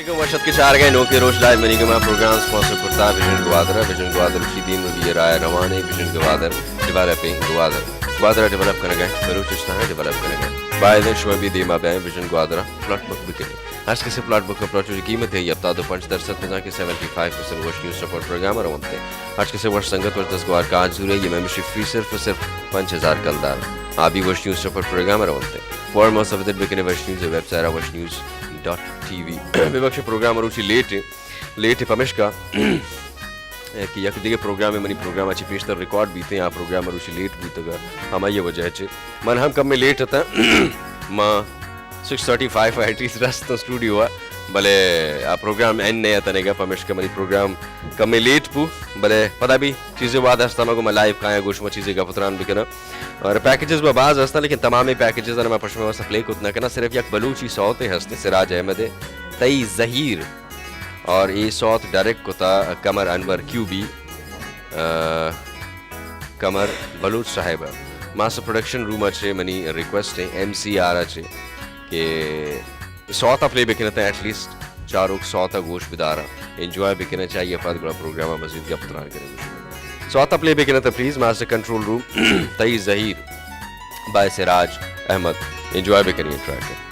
लेकिन वर्षत के चार गए नो के रोज लाइव मनी का प्रोग्राम स्पॉन्सर करता है विजन गवादर उसी दिन में भी राय रवाने vision Gwadar developing Gwadar develop करेंगे बलूचिस्तान डेवलप करेंगे बाय दिन शुभ भी दीमा बैं विजन गवादर प्लॉट बुक बिकने आज के प्लॉट बुक का प्लॉट की कीमत है अब तो 5% में जाके 75% वर्ष न्यूज सपोर्ट प्रोग्राम रवंते आज के वर्ष संगत वर्ष 10 गुआर का जुरे ये मेंबरशिप फी सिर्फ 5000 कलदार आबी वर्ष न्यूज सपोर्ट प्रोग्राम रवंते फॉर मोस्ट ऑफ द बिकने वर्ष न्यूज वेबसाइट वर्ष न्यूज .tv विवक्ष प्रोग्राम रुचि लेट पमिश्का कि यक दिगे प्रोग्राम में मनी प्रोग्राम अच्छी पेशतर रिकॉर्ड बीते यहाँ प्रोग्राम रुचि लेट बीतेगा हम ये वजह है मन हम कम में लेट था माँ 6:35 एटलीस्ट रस तो स्टूडियो भले आ प्रोग्राम एन नया तनेगा पमिश्का मनी प्रोग्राम कम में लेट पू भले पता भी चीज़ें वाद हस्ता मको मैं लाइव काया गोश में चीज़ें का पुत्रान भी करना और पैकेजेस में बाज हस्ता लेकिन तमाम पैकेजेस मैं पश्चिम में प्ले को उतना करना सिर्फ एक बलूची सौते हस्ते सिराज अहमद तई जहीर और ये सौत डायरेक्ट कोता कमर अनवर क्यूबी कमर बलूच साहेब मास्टर प्रोडक्शन रूम अच्छे मनी रिक्वेस्ट है MCR अच्छे कि सौता प्ले बिकना था एटलीस्ट चारों सौता गोश बिदारा एंजॉय बिकना चाहिए फाद बड़ा प्रोग्राम मजीद का पुत्रान करेंगे सौता प्ले बिकना था प्लीज मास्टर कंट्रोल रूम तई Zaheer by Siraj Ahmed enjoy bikini track है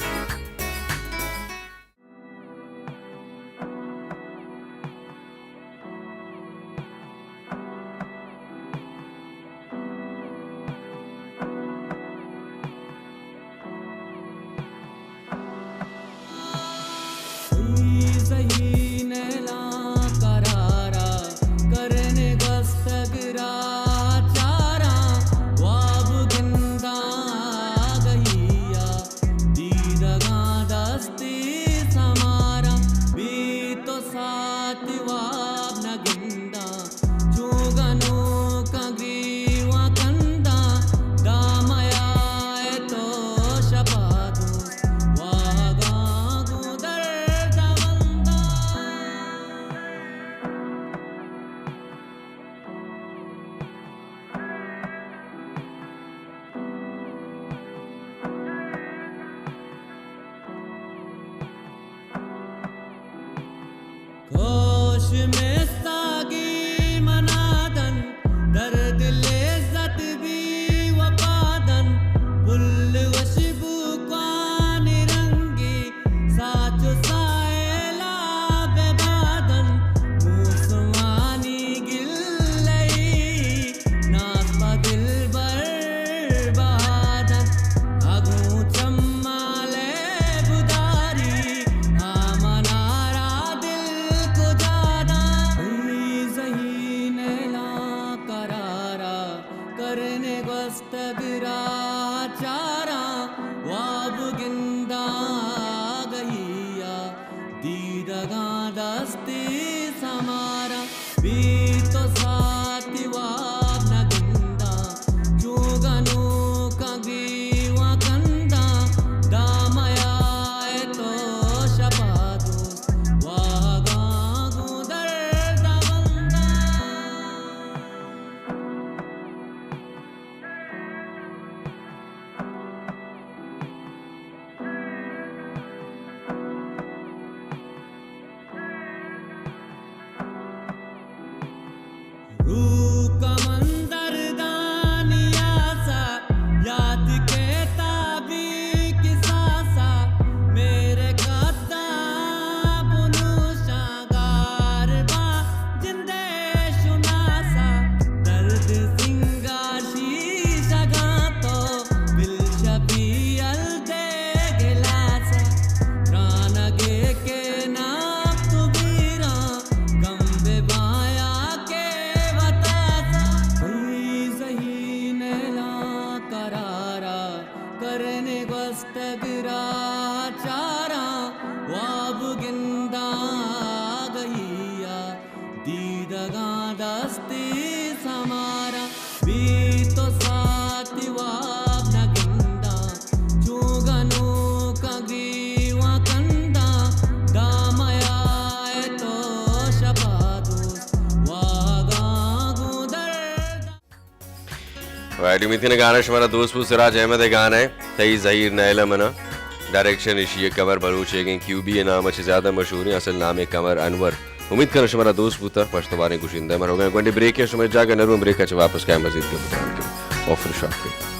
वाइड मिथी ने गाना हमारा दोस्त सिराज अहमद गाना है तई जहीर नैला मना डायरेक्शन इशिए कमर बलूच क्यूबी ये नाम अच्छे ज़्यादा मशहूर है असल नाम है कमर अनवर उम्मीद कर शुमारा दोस्त पुत्र पश्तवारे कुशिंदा मर हो गए ब्रेक है शुमार जाकर नरू ब्रेक अच्छा वापस क्या मजीद के बताने के ऑफर शॉप पे